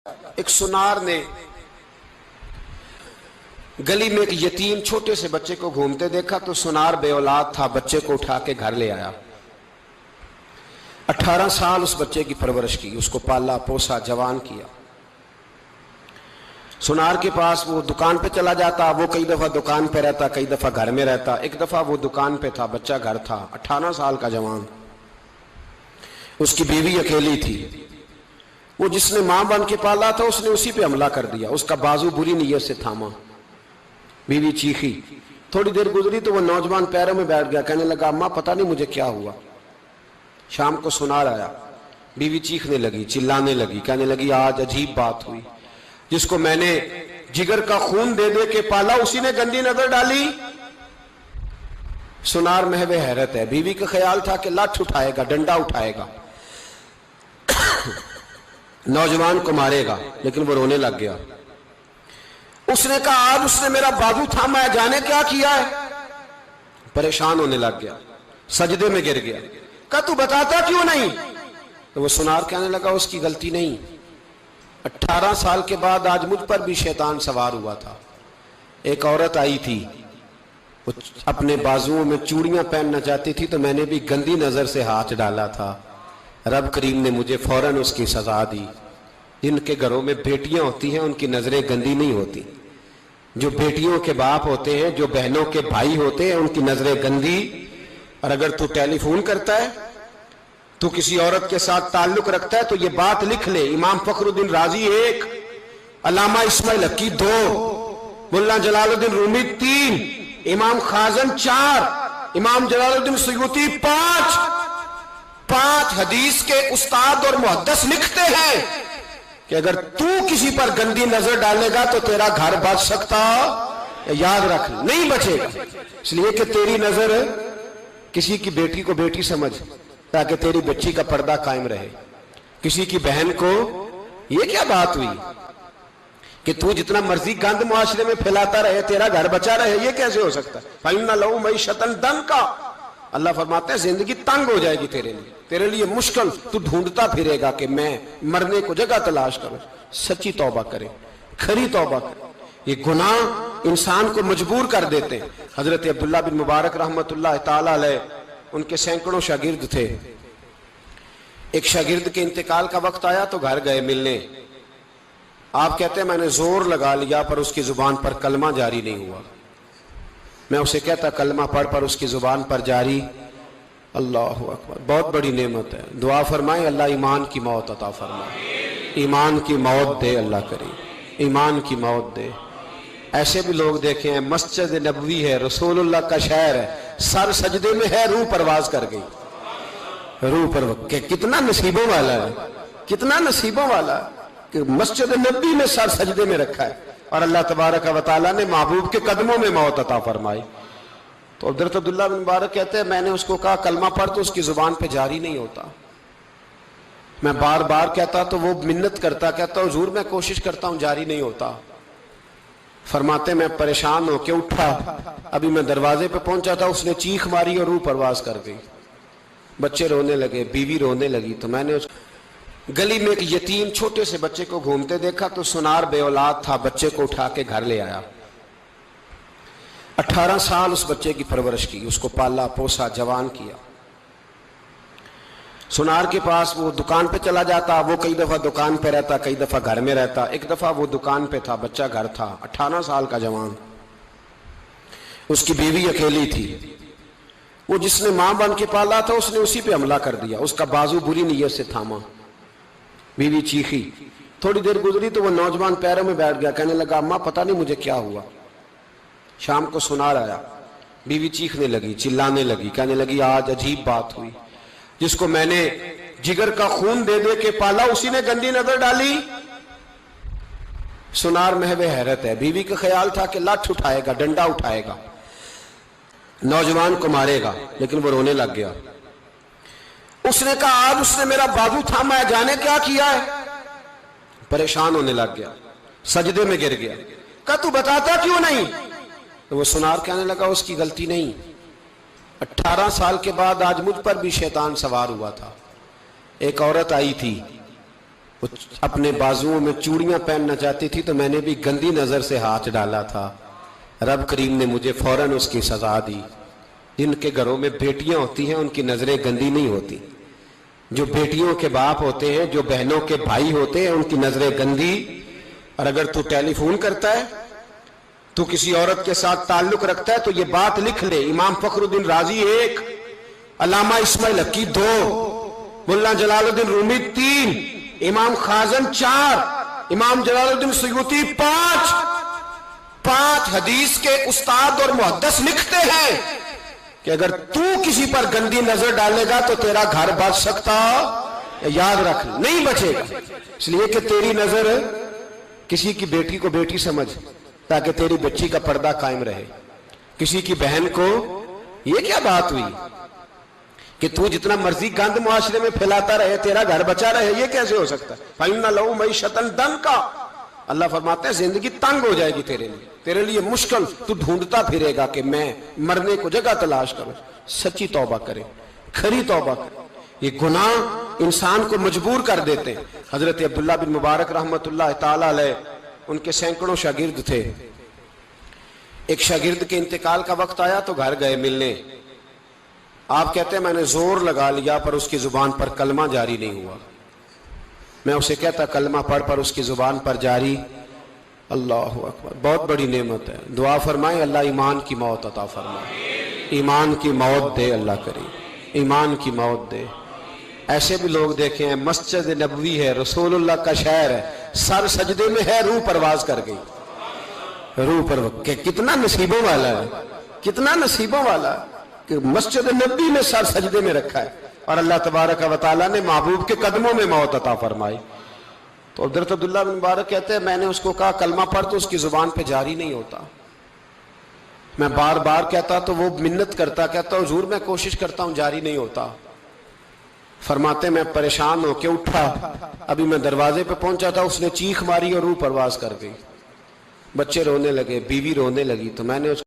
ایک سنار نے گلی میں ایک یتیم چھوٹے سے بچے کو گھومتے دیکھا تو سنار بے اولاد تھا، بچے کو اٹھا کے گھر لے آیا۔ 18 سال اس بچے کی پرورش کی، اس کو پالا پوسا جوان کیا۔ سنار کے پاس وہ دکان پہ چلا جاتا، وہ کئی دفعہ دکان پہ رہتا، کئی دفعہ گھر میں رہتا۔ ایک دفعہ وہ دکان پہ تھا، بچہ گھر تھا، 18 سال کا جوان، اس کی بیوی اکیلی تھی۔ وہ جس نے ماں بن کے پالا تھا اس نے اسی پہ حملہ کر دیا، اس کا بازو بری نیت سے تھاما، بیوی چیخی۔ تھوڑی دیر گزری تو وہ نوجوان پیروں میں بیٹھ گیا، کہنے لگا اماں پتہ نہیں مجھے کیا ہوا۔ شام کو سنار آیا، بیوی چیخنے لگی، چلانے لگی، کہنے لگی آج عجیب بات ہوئی، جس کو میں نے جگر کا خون دے دے کے پالا اسی نے گندی نظر ڈالی۔ سنار محو حیرت ہے، بیوی کا خیال تھا کہ لاٹھ اٹھائے گا، ڈنڈا اٹھائے گا، نوجوان کو مارے گا، لیکن وہ رونے لگ گیا۔ اس نے کہا آج اس نے میرا بازو تھاما ہے، جانے کیا کیا ہے؟ پریشان ہونے لگ گیا، سجدے میں گر گیا، کہا تو بتاتا کیوں نہیں؟ تو وہ سنار کہنے لگا اس کی غلطی نہیں، 18 سال کے بعد آج مجھ پر بھی شیطان سوار ہوا تھا۔ ایک عورت آئی تھی، وہ اپنے بازوؤں میں چوڑیاں پہننا چاہتی تھی تو میں نے بھی گندی نظر سے ہاتھ ڈالا تھا، رب کریم نے مجھے فوراً اس کی سزا دی۔ جن کے گھروں میں بیٹیاں ہوتی ہیں ان کی نظریں گندی نہیں ہوتی، جو بیٹیوں کے باپ ہوتے ہیں، جو بہنوں کے بھائی ہوتے ہیں، ان کی نظریں گندی۔ اور اگر تو ٹیلی فون کرتا ہے، تو کسی عورت کے ساتھ تعلق رکھتا ہے، تو یہ بات لکھ لے، امام فخر الدین رازی 1، علامہ اسماعیل حقی 2، ملا جلال الدین رومی 3، امام خازن 4، امام جلال الدین سیوطی 5 حدیث کے استاد اور محدث لکھتے ہیں کہ اگر تو کسی پر گندی نظر ڈالے گا تو تیرا گھر بچ سکتا، یاد رکھ نہیں بچے گا، اس لیے کہ تیری نظر کسی کی بیٹی کو بیٹی سمجھ تاکہ تیری بچی کا پردہ قائم رہے، کسی کی بہن کو۔ یہ کیا بات ہوئی کہ تو جتنا مرضی گند معاشرے میں پھیلاتا رہے تیرا گھر بچا رہے؟ یہ کیسے ہو سکتا ہے؟ فَإِنَّ لَهُ مَعِيشَةً ضَنكًا، اللہ فرماتے ہیں زندگی تنگ ہو جائے گی تیرے لیے مشکل، تو ڈھونڈتا پھرے گا کہ میں مرنے کو جگہ تلاش کروں۔ سچی توبہ کرے، کھری توبہ کرے۔ یہ گناہ انسان کو مجبور کر دیتے ہیں۔ حضرت عبداللہ بن مبارک رحمت اللہ تعالیٰ علیہ، ان کے سینکڑوں شاگرد تھے، ایک شاگرد کے انتقال کا وقت آیا تو گھر گئے ملنے۔ آپ کہتے ہیں میں نے زور لگا لیا پر اس کی زبان پر کلمہ جاری نہیں ہوا۔ میں اسے کہتا کلمہ پڑھ پر اس کی زبان پر جاری۔ اللہ اکبر، بہت بڑی نعمت ہے، دعا فرمائیں اللہ ایمان کی موت عطا فرمائے، ایمان کی موت دے اللہ کریم، ایمان کی موت دے۔ ایسے بھی لوگ دیکھے ہیں، مسجد نبوی ہے، رسول اللہ کا شہر ہے، سر سجدے میں ہے، روح پرواز کر گئی، روح پرواز۔ کتنا نصیبوں والا ہے، کتنا نصیبوں والا ہے کہ مسجد نبوی میں سر سجدے میں رکھا ہے اور اللہ تبارک و تعالیٰ نے محبوب کے قدموں میں موت عطا فرمائی۔ تو حضرت عبداللہ بن مبارک کہتے ہیں میں نے اس کو کہا کلمہ پڑھ تو اس کی زبان پہ جاری نہیں ہوتا۔ میں بار بار کہتا تو وہ منت کرتا، کہتا حضور میں کوشش کرتا ہوں جاری نہیں ہوتا۔ فرماتے میں پریشان ہو کے اٹھا، ابھی میں دروازے پہ پہنچا تھا، اس نے چیخ ماری اور روح پرواز کر گئی، بچے رونے لگے، بیوی رونے لگی۔ تو میں نے گلی میں ایک یتیم چھوٹے سے بچے کو گھومتے دیکھا تو سنار بے اولاد تھا، بچے کو اٹھا کے گھر لے آیا۔ 18 سال اس بچے کی پرورش کی، اس کو پالا پوسا جوان کیا۔ سنار کے پاس وہ دکان پہ چلا جاتا، وہ کئی دفعہ دکان پہ رہتا، کئی دفعہ گھر میں رہتا۔ ایک دفعہ وہ دکان پہ تھا، بچہ گھر تھا، 18 سال کا جوان، اس کی بیوی اکیلی تھی۔ وہ جس نے ماں بن کے پالا تھا اس نے اسی پہ حملہ کر دیا، اس کا بازو بری نیت سے تھاما، بیوی چیخی۔ تھوڑی دیر گزری تو وہ نوجوان پیروں میں بیٹھ گیا، کہنے لگا اماں پتہ نہیں مجھے کیا ہوا۔ شام کو سنار آیا، بیوی چیخنے لگی، چلانے لگی، کہنے لگی آج عجیب بات ہوئی، جس کو میں نے جگر کا خون دے دے کے پالا اسی نے گندی نظر ڈالی۔ سنار محو حیرت ہے، بیوی کا خیال تھا کہ لاٹھ اٹھائے گا، ڈنڈا اٹھائے گا، نوجوان کو مارے گا، لیکن وہ رونے لگ گیا۔ اس نے کہا آج اس نے میرا بازو تھاما ہے، جانے کیا کیا ہے؟ پریشان ہونے لگ گیا، سجدے میں گر گیا، کہا تو بتاتا کیوں نہیں؟ تو وہ سنار کہنے لگا اس کی غلطی نہیں، 18 سال کے بعد آج مجھ پر بھی شیطان سوار ہوا تھا۔ ایک عورت آئی تھی، وہ اپنے بازوؤں میں چوڑیاں پہننا چاہتی تھی تو میں نے بھی گندی نظر سے ہاتھ ڈالا تھا، رب کریم نے مجھے فوراً اس کی سزا دی۔ جن کے گھروں میں بیٹیاں ہوتی ہیں ان کی نظریں گندی نہیں ہوتی، جو بیٹیوں کے باپ ہوتے ہیں، جو بہنوں کے بھائی ہوتے ہیں، ان کی نظریں گندی۔ اور اگر تو ٹیلی فون کرتا ہے، تو کسی عورت کے ساتھ تعلق رکھتا ہے، تو یہ بات لکھ لے، امام فخر الدین رازی 1، علامہ اسماعیل حقی 2، ملا جلال الدین رومی 3، امام خازن 4، امام جلال الدین سیوطی 5 حدیث کے استاد اور محدث لکھتے ہیں کہ اگر تو کسی پر گندی نظر ڈالے گا تو تیرا گھر بچ سکتا، یاد رکھ نہیں بچے گا، اس لیے کہ تیری نظر کسی کی بیٹی کو بیٹی سمجھ تاکہ تیری بچی کا پردہ قائم رہے، کسی کی بہن کو، یہ کیا بات ہوئی کہ تو جتنا مرضی گند معاشرے میں پھیلاتا رہے تیرا گھر بچا رہے، یہ کیسے ہو سکتا ہے؟ فَإِنَّ لَهُ مَعِيشَةً ضَنْكَ، اللہ فرماتے ہیں زندگی تنگ ہو جائے گی تیرے لیے مشکل، تو ڈھونڈتا پھرے گا کہ میں مرنے کو جگہ تلاش کروں۔ سچی توبہ کرے، کھری توبہ کرے، یہ گناہ انسان کو مجبور کر دیتے ہیں۔ حضرت عبداللہ بن مبارک رحمت اللہ تعالی علیہ، ان کے سینکڑوں شاگرد تھے، ایک شاگرد کے انتقال کا وقت آیا تو گھر گئے ملنے، آپ کہتے ہیں میں نے زور لگا لیا پر اس کی زبان پر کلمہ جاری نہیں ہوا، میں اسے کہتا کلمہ پڑھ پر اس کی زبان پر جاری، اللہ اکبر، بہت بڑی نعمت ہے، دعا فرمائیں اللہ ایمان کی موت عطا فرمائے، ایمان کی موت دے اللہ کریم، ایمان کی موت دے۔ ایسے بھی لوگ دیکھے ہیں، مسجد نبوی ہے، رسول اللہ کا شہر ہے، سر سجدے میں ہے، روح پرواز کر گئی، روح پرواز، کہ کتنا نصیبوں والا ہے، کتنا نصیبوں والا ہے کہ مسجد نبی میں سر سجدے میں رکھا ہے، اور اللہ تبارک و تعالیٰ نے محبوب کے قدموں میں موت عطا فرمائی۔ تو حضرت عبداللہ بن مبارک کہتے ہیں میں نے اس کو کہا کلمہ پڑھ تو اس کی زبان پہ جاری نہیں ہوتا، میں بار بار کہتا تو وہ منت کرتا، کہتا حضور میں کوشش کرتا ہوں جاری نہیں ہوتا۔ فرماتے میں پریشان ہو کے اٹھا، ابھی میں دروازے پہ پہنچا تھا، اس نے چیخ ماری اور روح پرواز کر گئی، بچے رونے لگے، بیوی رونے لگی، تو میں نے اس